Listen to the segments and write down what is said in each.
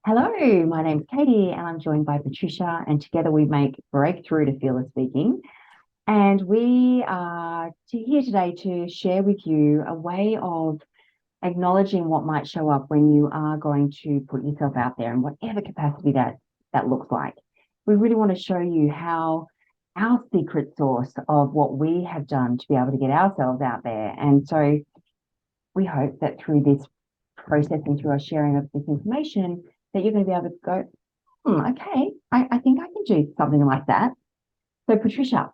Hello, my name's Katie and I'm joined by Patricia, and together we make Breakthrough to Fearless Speaking. And we are here today to share with you a way of acknowledging what might show up when you are going to put yourself out there in whatever capacity that looks like. We really want to show you how our secret sauce of what we have done to be able to get ourselves out there. And so we hope that through this process and through our sharing of this information, that you're going to be able to go, okay, I think I can do something like that. So, Patricia,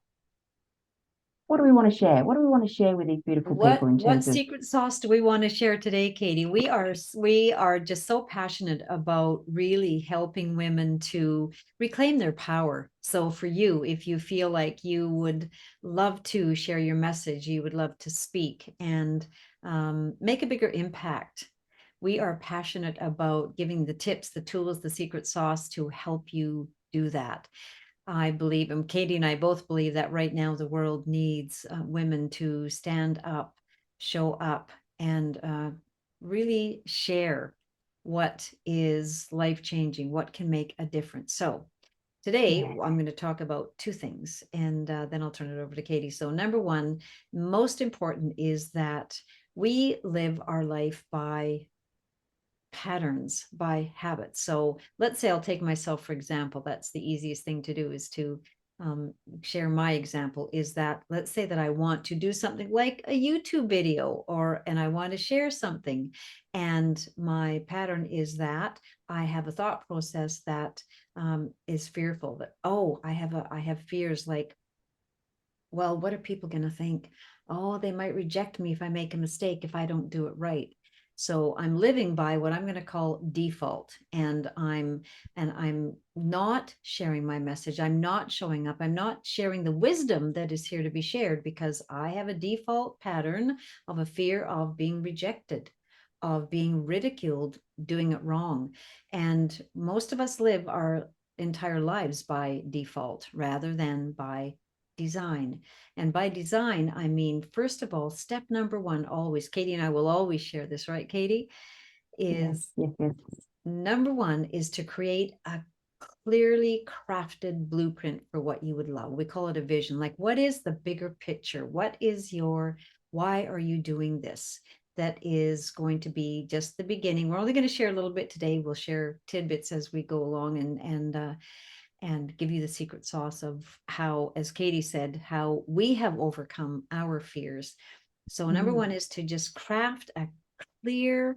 what do we want to share? What do we want to share with these beautiful people in What terms of, secret sauce do we want to share today, Katie? We are just so passionate about really helping women to reclaim their power. So for you, if you feel like you would love to share your message, you would love to speak and make a bigger impact. We are passionate about giving the tips, the tools, the secret sauce to help you do that. I believe, and Katie and I both believe that right now the world needs women to stand up, show up, and really share what is life changing, what can make a difference. So, today yeah, I'm going to talk about two things, and then I'll turn it over to Katie. So, number one, most important is that we live our life by patterns, by habits. So let's say I'll take myself for example. That's the easiest thing to do is to share my example. Is that, let's say that I want to do something like a YouTube video, or and I want to share something, and my pattern is that I have a thought process that is fearful. That, oh, I have fears like, well, what are people going to think? Oh, they might reject me if I make a mistake, if I don't do it right. So I'm living by what I'm going to call default, and I'm not sharing my message. I'm not showing up. I'm not sharing the wisdom that is here to be shared, because I have a default pattern of a fear of being rejected, of being ridiculed, doing it wrong. And most of us live our entire lives by default rather than by design. And by design, I mean, first of all, step number one, always, Katie and I will always share this, right, Katie? yes, Is yes, yes, number one is to create a clearly crafted blueprint for what you would love. We call it a vision. Like, what is the bigger picture? What is your, why are you doing this? That is going to be just the beginning. We're only going to share a little bit today. We'll share tidbits as we go along, and give you the secret sauce of how, as Katie said, how we have overcome our fears. So, number mm, one is to just craft a clear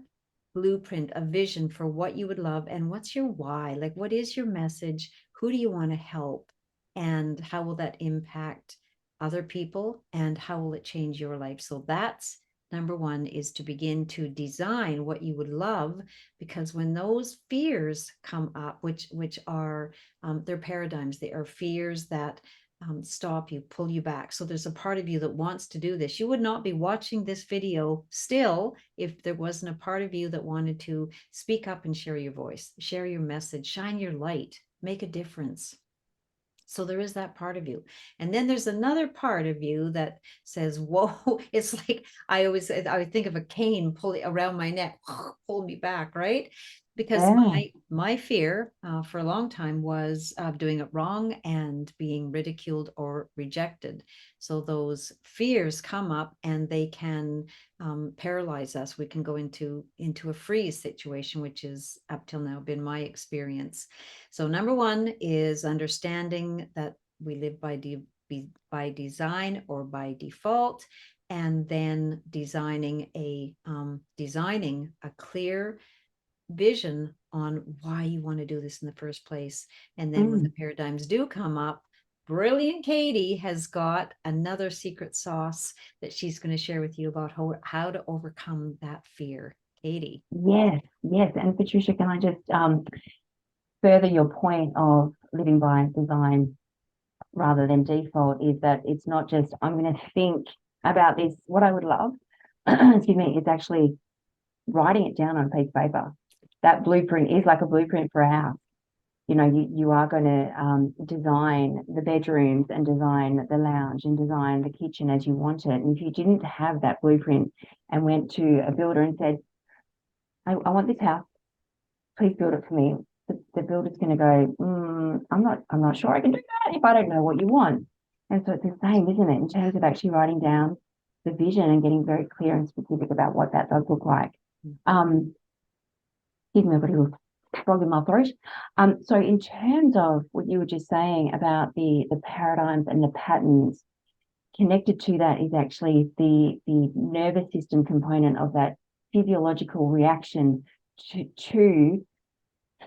blueprint, a vision for what you would love, and what's your why? Like, what is your message? Who do you want to help? And how will that impact other people? And how will it change your life? So, that's number one, is to begin to design what you would love, because when those fears come up, which are they're paradigms, they are fears that stop you, pull you back. So there's a part of you that wants to do this. You would not be watching this video still if there wasn't a part of you that wanted to speak up and share your voice, share your message, shine your light, make a difference. So there is that part of you. And then there's another part of you that says, whoa, it's like I would think of a cane pulling around my neck, pull me back, right? Because yeah, my fear for a long time was doing it wrong and being ridiculed or rejected. So those fears come up and they can paralyze us. We can go into a freeze situation, which is up till now been my experience. So number one is understanding that we live by design or by default, and then designing a clear vision on why you want to do this in the first place. And then when the mm, paradigms do come up, brilliant Katie has got another secret sauce that she's going to share with you about how to overcome that fear. Katie. yes, yes. And Patricia, can I just further your point of living by design rather than default? Is that it's not just I'm going to think about this, what I would love, excuse me, it's actually writing it down on a piece of paper. That blueprint is like a blueprint for a house. You are going to design the bedrooms and design the lounge and design the kitchen as you want it. And if you didn't have that blueprint and went to a builder and said, I want this house, please build it for me. The builder's going to go, I'm not sure I can do that if I don't know what you want. And so it's the same, isn't it, in terms of actually writing down the vision and getting very clear and specific about what that does look like. Excuse me, I've got a little frog in my throat. So in terms of what you were just saying about the paradigms and the patterns, connected to that is actually the nervous system component of that physiological reaction to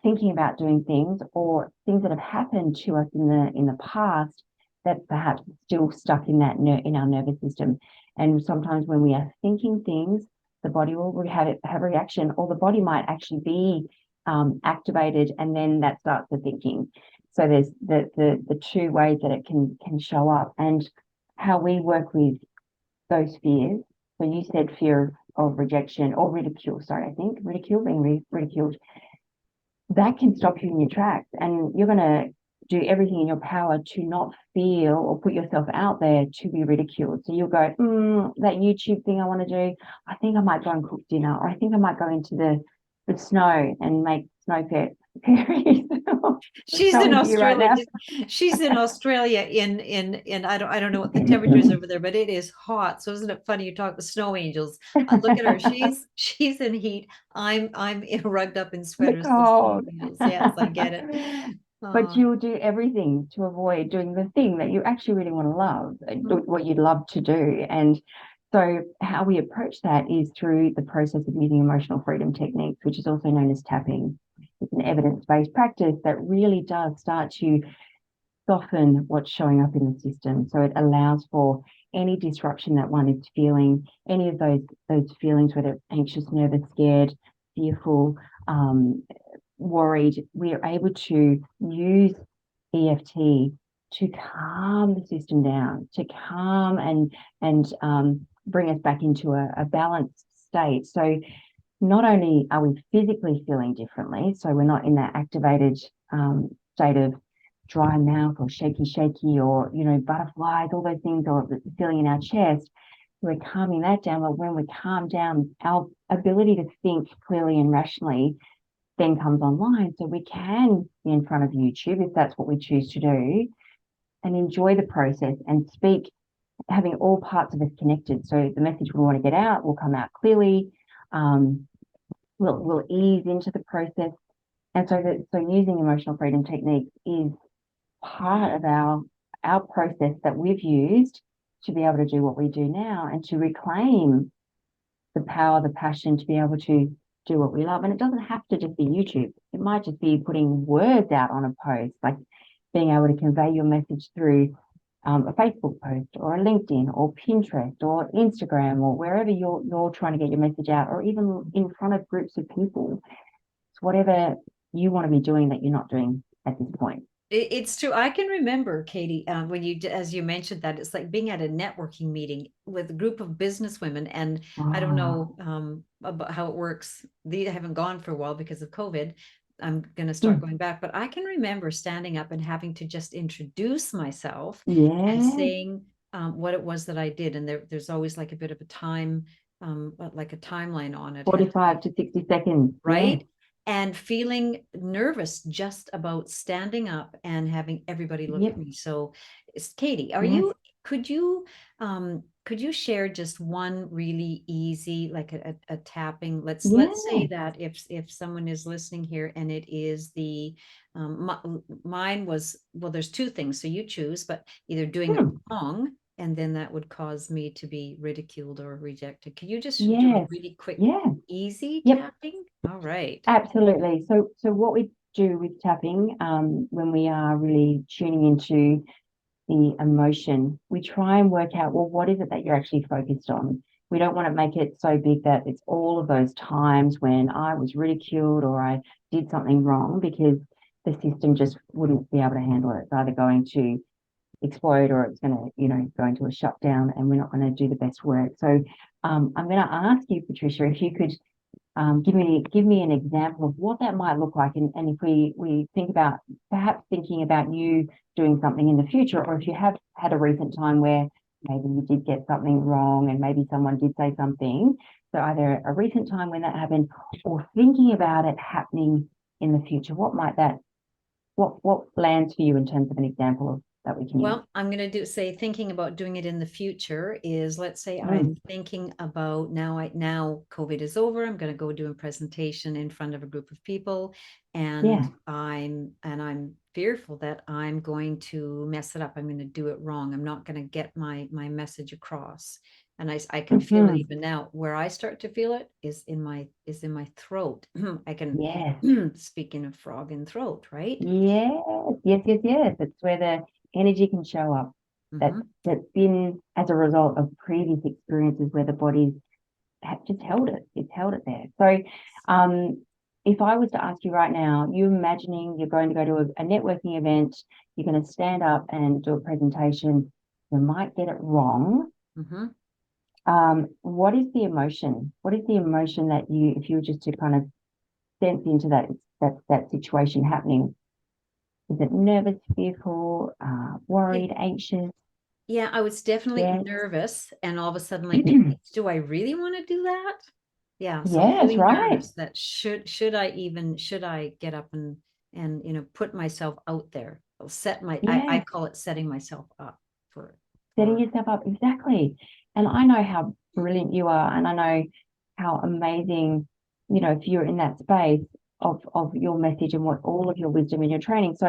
thinking about doing things or things that have happened to us in the past that perhaps still stuck in that in our nervous system. And sometimes when we are thinking things, the body will have a reaction, or the body might actually be activated, and then that starts the thinking. So there's the two ways that it can show up, and how we work with those fears. So you said fear of rejection or ridicule. Sorry, I think ridicule, being ridiculed. That can stop you in your tracks, and you're going to do everything in your power to not feel or put yourself out there to be ridiculed. So you'll go, that YouTube thing I want to do, I think I might go and cook dinner, or I think I might go into the snow and make snow fairies. She's in Australia. Right, she's in Australia in I don't know what the temperature is over there, but it is hot. So isn't it funny you talk the snow angels? Look at her. She's in heat. I'm rugged up in sweaters. Yes, I get it. But you'll do everything to avoid doing the thing that you actually really want to love, what you'd love to do. And so how we approach that is through the process of using emotional freedom techniques, which is also known as tapping. It's an evidence-based practice that really does start to soften what's showing up in the system. So it allows for any disruption that one is feeling, any of those feelings, whether it's anxious, nervous, scared, fearful, worried. We are able to use EFT to calm the system down, to calm and bring us back into a balanced state. So not only are we physically feeling differently, so we're not in that activated state of dry mouth or shaky or, butterflies, all those things, or the feeling in our chest, we're calming that down. But when we calm down, our ability to think clearly and rationally then comes online. So we can be in front of YouTube, if that's what we choose to do, and enjoy the process and speak, having all parts of us connected. So the message we want to get out will come out clearly. We'll ease into the process. And so using emotional freedom techniques is part of our process that we've used to be able to do what we do now and to reclaim the power, the passion to be able to do what we love. And it doesn't have to just be YouTube. It might just be putting words out on a post, like being able to convey your message through a Facebook post or a LinkedIn or Pinterest or Instagram or wherever you're trying to get your message out, or even in front of groups of people. It's whatever you want to be doing that you're not doing at this point. It's true. I can remember, Katie, when as you mentioned that, it's like being at a networking meeting with a group of business women. And I don't know about how it works. They haven't gone for a while because of COVID. I'm going to start going back, but I can remember standing up and having to just introduce myself and saying what it was that I did. And there's always like a bit of a time, like a timeline on it. 45 to 60 seconds. Right. Yeah. And feeling nervous just about standing up and having everybody look at me. So Katie, could you share just one really easy, like a tapping? Let's say that if someone is listening here and it is mine was, well, there's two things. So you choose, but either doing it wrong, and then that would cause me to be ridiculed or rejected. Can you just do a really quick, easy tapping? All right. Absolutely. So what we do with tapping, when we are really tuning into the emotion, we try and work out, well, what is it that you're actually focused on? We don't want to make it so big that it's all of those times when I was ridiculed or I did something wrong, because the system just wouldn't be able to handle it. It's either going to explode or it's going to, go into a shutdown, and we're not going to do the best work. So I'm going to ask you, Patricia, if you could give me an example of what that might look like, and if we think about perhaps thinking about you doing something in the future, or if you have had a recent time where maybe you did get something wrong and maybe someone did say something. So either a recent time when that happened, or thinking about it happening in the future? What might that, what lands for you in terms of an example of that we can use? Well, I'm going to say thinking about doing it in the future is, let's say I'm thinking about now COVID is over. I'm going to go do a presentation in front of a group of people, and I'm fearful that I'm going to mess it up. I'm going to do it wrong. I'm not going to get my message across. And I can feel it even now. Where I start to feel it is in my throat. I can speaking of frog and throat, right? Yes. It's where the energy can show up. That's been as a result of previous experiences where the body's just held it. It's held it there. So if I was to ask you right now, you imagining you're going to go to a networking event, you're going to stand up and do a presentation, you might get it wrong. What is the emotion? What is the emotion that you, if you were just to kind of sense into that situation happening? Is it nervous, fearful, worried, anxious? Yeah, I was definitely nervous, and all of a sudden, like, do I really want to do that? Yeah, so feeling nervous that should I get up and put myself out there, I call it setting myself up for setting yourself up, exactly. And I know how brilliant you are, and I know how amazing, if you're in that space of your message and what all of your wisdom and your training. So,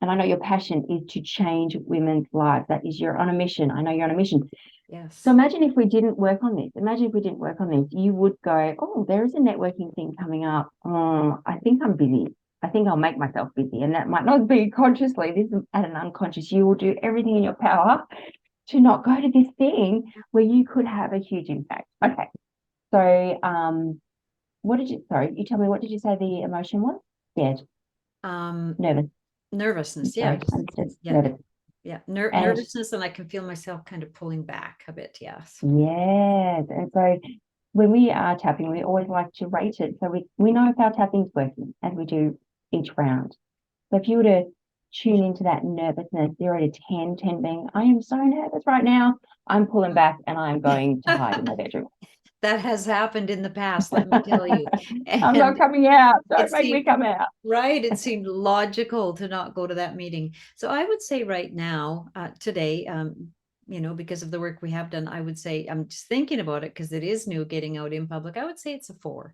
and I know your passion is to change women's lives. That is, you're on a mission. I know you're on a mission. Yes. So imagine if we didn't work on this. Imagine if we didn't work on this. You would go, oh, there is a networking thing coming up. Oh, I think I'm busy. I think I'll make myself busy. And that might not be consciously. This is at an unconscious. You will do everything in your power to not go to this thing where you could have a huge impact. Okay. So you tell me, what did you say the emotion was? Scared. Nervousness. Yeah. Nervous. Yeah. Nervousness, and I can feel myself kind of pulling back a bit. Yes. Yes. And so when we are tapping, we always like to rate it. So we know if our tapping's working as we do each round. So if you were to tune into that nervousness, 0 to 10, 10 being, I am so nervous right now, I'm pulling back and I'm going to hide in my bedroom. That has happened in the past, let me tell you. I'm not coming out. Don't make me come out. Right. It seemed logical to not go to that meeting. So I would say right now, today, because of the work we have done, I would say, I'm just thinking about it because it is new getting out in public. I would say it's a 4.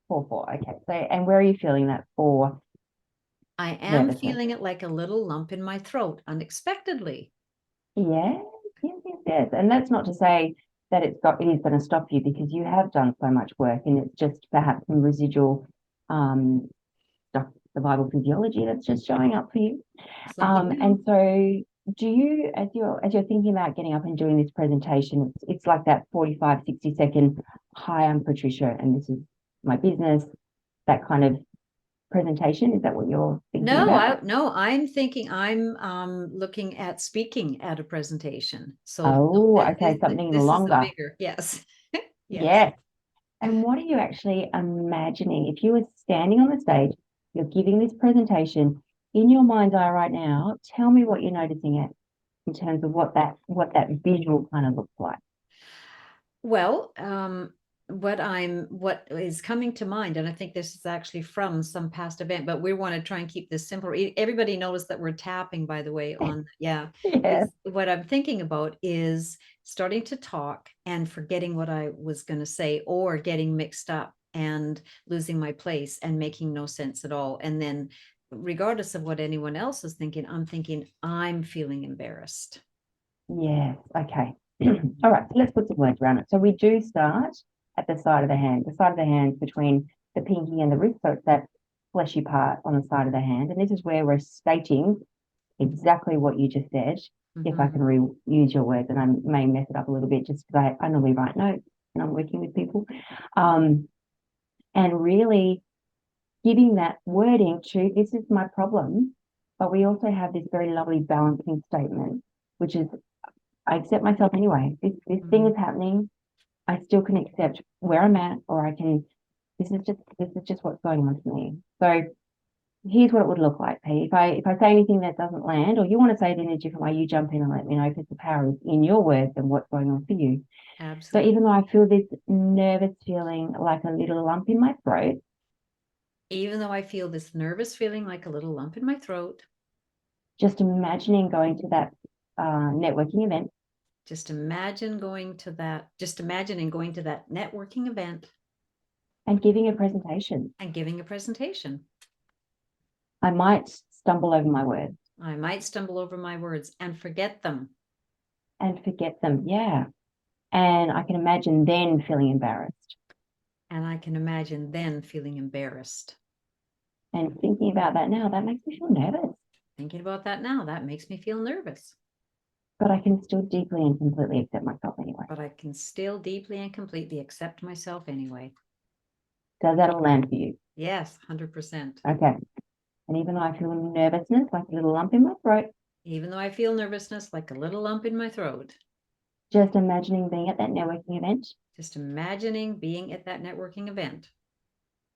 4. Okay. So, and where are you feeling that 4? I am feeling it like a little lump in my throat unexpectedly. Yes. And that's not to say that it is going to stop you, because you have done so much work, and it's just perhaps some residual stuff, survival physiology that's just showing up for you. And so do you, as you're thinking about getting up and doing this presentation, it's like that 45, 60-second, hi, I'm Patricia, and this is my business, that kind of presentation? Is that what you're thinking about? I'm thinking I'm looking at speaking at a presentation. So something longer. Yes. Yes. And what are you actually imagining? If you were standing on the stage, you're giving this presentation in your mind's eye right now, tell me what you're noticing it in terms of what that visual kind of looks like. Well, what is coming to mind, and I think this is actually from some past event, but we want to try and keep this simple. Everybody knows that we're tapping, by the way, on what I'm thinking about is starting to talk and forgetting what I was going to say, or getting mixed up and losing my place and making no sense at all. And then regardless of what anyone else is thinking, I'm feeling embarrassed. Yes. Okay. All right. So let's put some words around it. So we do start at the side of the hand. The side of the hand between the pinky and the wrist. So it's that fleshy part on the side of the hand. And this is where we're stating exactly what you just said. If I can reuse your words, and I may mess it up a little bit just because I normally write notes and I'm working with people. And really giving that wording to, this is my problem. But we also have this very lovely balancing statement, which is, I accept myself anyway. This thing is happening. I still can accept where I'm at, or I can, this is just what's going on for me. So here's what it would look like, Pete. If I say anything that doesn't land, or you want to say it in a different way, you jump in and let me know, because the power is in your words and what's going on for you. Absolutely. So even though I feel this nervous feeling, like a little lump in my throat, Even though I feel this nervous feeling like a little lump in my throat. Just imagining going to that networking event. Just imagining going to that networking event And giving a presentation. and giving a presentation. I might stumble over my words. I might stumble over my words and forget them. And forget them, yeah. And I can imagine then feeling embarrassed. And I can imagine then feeling embarrassed. And thinking about that now, that makes me feel nervous. Thinking about that now, that makes me feel nervous. But I can still deeply and completely accept myself anyway. But I can still deeply and completely accept myself anyway. Does that all land for you? Yes, 100%. Okay. And even though I feel nervousness, like a little lump in my throat. Even though I feel nervousness like a little lump in my throat. Just imagining being at that networking event. Just imagining being at that networking event.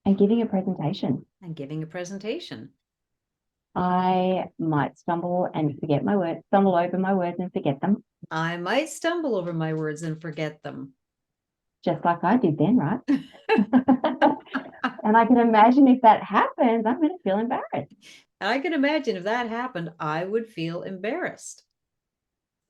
And giving a presentation. And giving a presentation. I might stumble and forget my words, stumble over my words and forget them. I might stumble over my words and forget them. Just like I did then, right? And I can imagine if that happens, I'm going to feel embarrassed. I can imagine if that happened, I would feel embarrassed.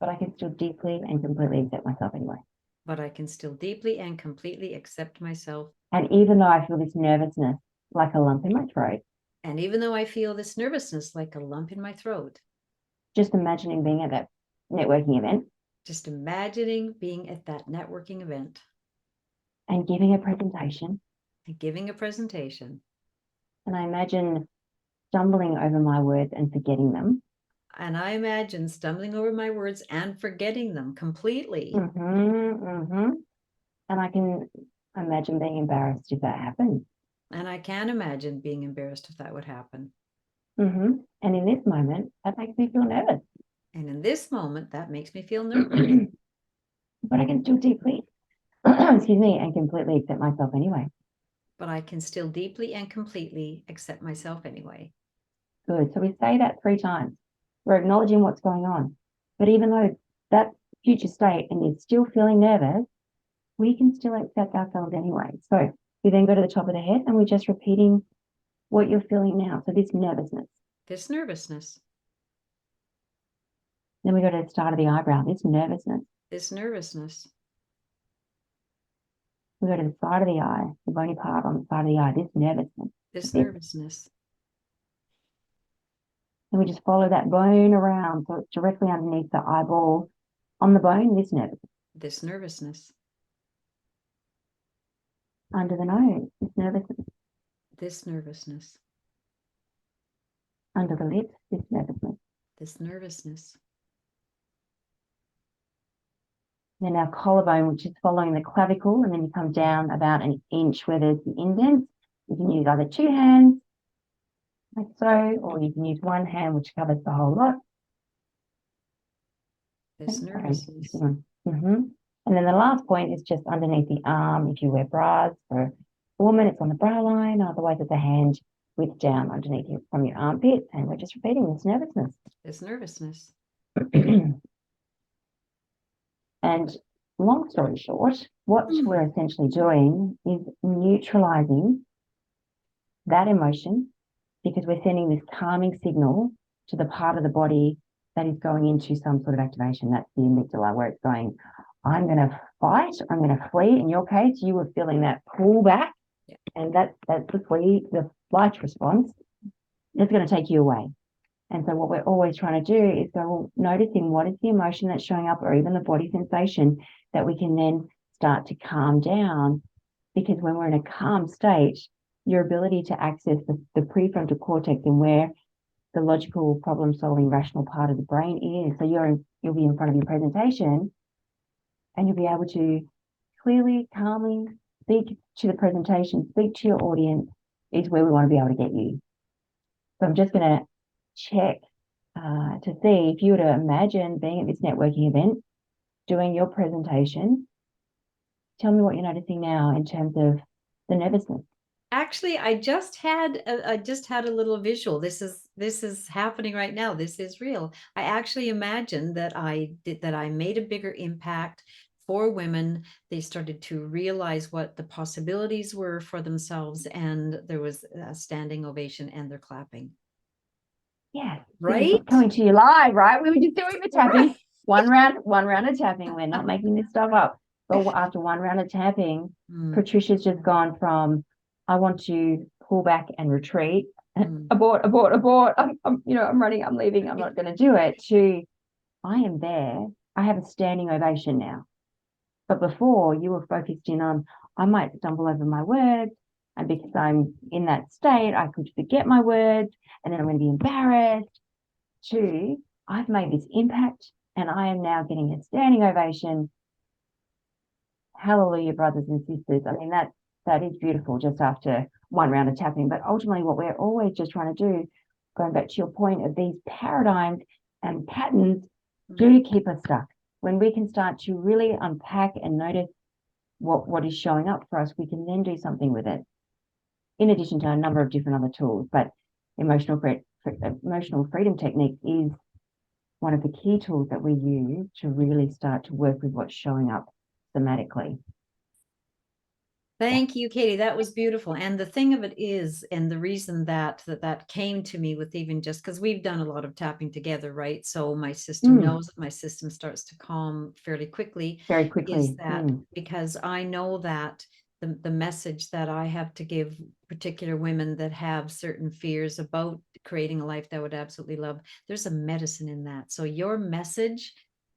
But I can still deeply and completely accept myself anyway. But I can still deeply and completely accept myself. And even though I feel this nervousness like a lump in my throat. And even though I feel this nervousness like a lump in my throat. Just imagining being at that networking event. Just imagining being at that networking event. And giving a presentation. And giving a presentation. And I imagine stumbling over my words and forgetting them. And I imagine stumbling over my words and forgetting them completely. And I can imagine being embarrassed if that happens. And I can imagine being embarrassed if that would happen. And in this moment, that makes me feel nervous. And in this moment, that makes me feel nervous. But I can still deeply, excuse me, and completely accept myself anyway. But I can still deeply and completely accept myself anyway. Good. So we say that 3 times. We're acknowledging what's going on. But even though that's future state and you're still feeling nervous, we can still accept ourselves anyway. So we then go to the top of the head and we're just repeating what you're feeling now. So this nervousness. This nervousness. Then we go to the start of the eyebrow. This nervousness. This nervousness. We go to the side of the eye, the bony part on the side of the eye. This nervousness. This nervousness. And we just follow that bone around so it's directly underneath the eyeball on the bone. This nervousness. This nervousness. Under the nose. This nervousness. This nervousness. Under the lips. This nervousness. This nervousness. Then our collarbone, which is following the clavicle, and then you come down about an inch where there's the indent. You can use either 2 hands, like so, or you can use 1 hand, which covers the whole lot. This nervousness. And then the last point is just underneath the arm. If you wear bras for a woman, it's on the bra line. Otherwise, it's a hand width down underneath you from your armpit. And we're just repeating this nervousness. This nervousness. And long story short, what we're essentially doing is neutralizing that emotion, because we're sending this calming signal to the part of the body that is going into some sort of activation. That's the amygdala, where it's going, I'm going to fight, I'm going to flee. In your case, you were feeling that pull back, and that's the flight response. It's going to take you away. And so what we're always trying to do is go noticing what is the emotion that's showing up, or even the body sensation, that we can then start to calm down. Because when we're in a calm state, your ability to access the prefrontal cortex, and where the logical, problem-solving, rational part of the brain is. So you'll be in front of your presentation, and you'll be able to clearly, calmly speak to the presentation, speak to your audience, is where we want to be able to get you. So I'm just going to check to see if you were to imagine being at this networking event, doing your presentation. Tell me what you're noticing now in terms of the nervousness. Actually, I just had a little visual. This is happening right now. This is real. I actually imagined that I made a bigger impact for women. They started to realize what the possibilities were for themselves, and there was a standing ovation, and they're clapping. Yeah. Right? Coming to you live, right? We were just doing the tapping. Right. One round of tapping. We're not making this stuff up. But after one round of tapping, Patricia's just gone from, I want to pull back and retreat, abort. I'm running, I'm leaving, I'm not going to do it, to I am there. I have a standing ovation now. But before, you were focused in on, I might stumble over my words. And because I'm in that state, I could forget my words and then I'm going to be embarrassed. To, I've made this impact and I am now getting a standing ovation. Hallelujah, brothers and sisters. I mean, that is beautiful just after one round of tapping. But ultimately, what we're always just trying to do, going back to your point of these paradigms and patterns, do keep us stuck. When we can start to really unpack and notice what is showing up for us, we can then do something with it. In addition to a number of different other tools, but emotional freedom technique is one of the key tools that we use to really start to work with what's showing up thematically. Thank you, Katie. That was beautiful. And the thing of it is, and the reason that came to me with even just because we've done a lot of tapping together, right? So my system knows that my system starts to calm fairly quickly. Very quickly. Is that because I know that the message that I have to give particular women that have certain fears about creating a life that would absolutely love, there's a medicine in that. So your message,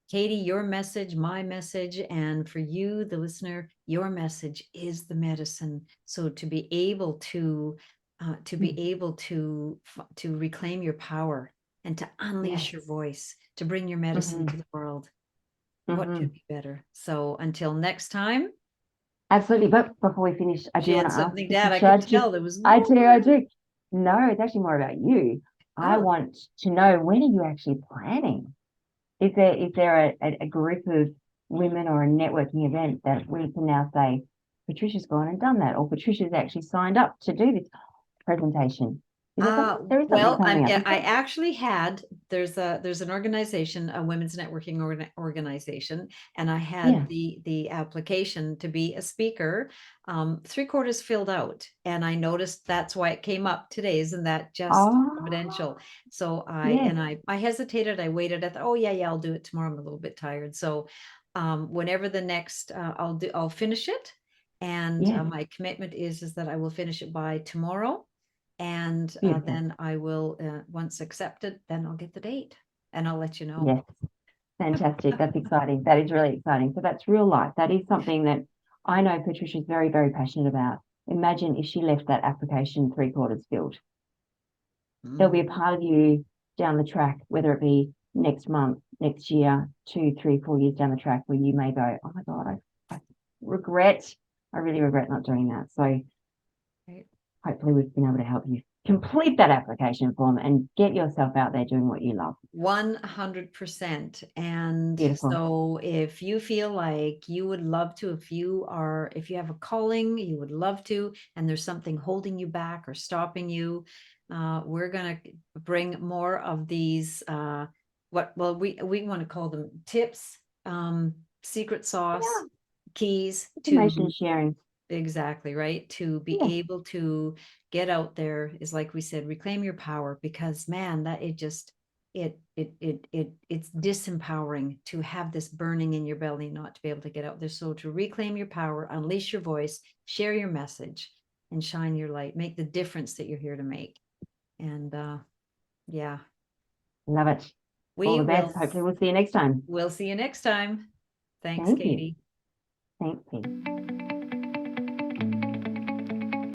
Katie, your message, my message, and for you, the listener, your message is the medicine. So to be able to reclaim your power and to unleash your voice, to bring your medicine to the world, what could be better? So until next time. Absolutely. But before we finish, I do want to ask something that I could tell there was more. I do. No, it's actually more about you. I want to know, when are you actually planning? Is there a group of women or a networking event that we can now say, Patricia's gone and done that, or Patricia's actually signed up to do this presentation? I actually had, there's an organization, a women's networking organization, and I had the application to be a speaker, 3/4 filled out, and I noticed that's why it came up today. Isn't that just confidential? So I hesitated, I waited, I thought, oh yeah, I'll do it tomorrow. I'm a little bit tired. So whenever the next I'll finish it. And my commitment is that I will finish it by tomorrow. And then I will, once accepted, then I'll get the date and I'll let you know. Yes, fantastic. That's exciting. That is really exciting. So that's real life. That is something that I know Patricia's very, very passionate about. Imagine if she left that application 3/4 filled. There'll be a part of you down the track, whether it be next month, next year, 2, 3, 4 years down the track, where you may go, oh my God, I really regret not doing that. So hopefully we've been able to help you complete that application form and get yourself out there doing what you love. 100%. And beautiful. So if you feel like you would love to, if you have a calling, you would love to, and there's something holding you back or stopping you, we're going to bring more of these, we want to call them tips, secret sauce, keys, information sharing. Exactly, right. To be able to get out there is, like we said, reclaim your power, because man, that it's disempowering to have this burning in your belly, not to be able to get out there. So to reclaim your power, unleash your voice, share your message, and shine your light, make the difference that you're here to make. And love it. All the best. Hopefully we'll see you next time. We'll see you next time. Thanks, Katie. Thanks, Katie.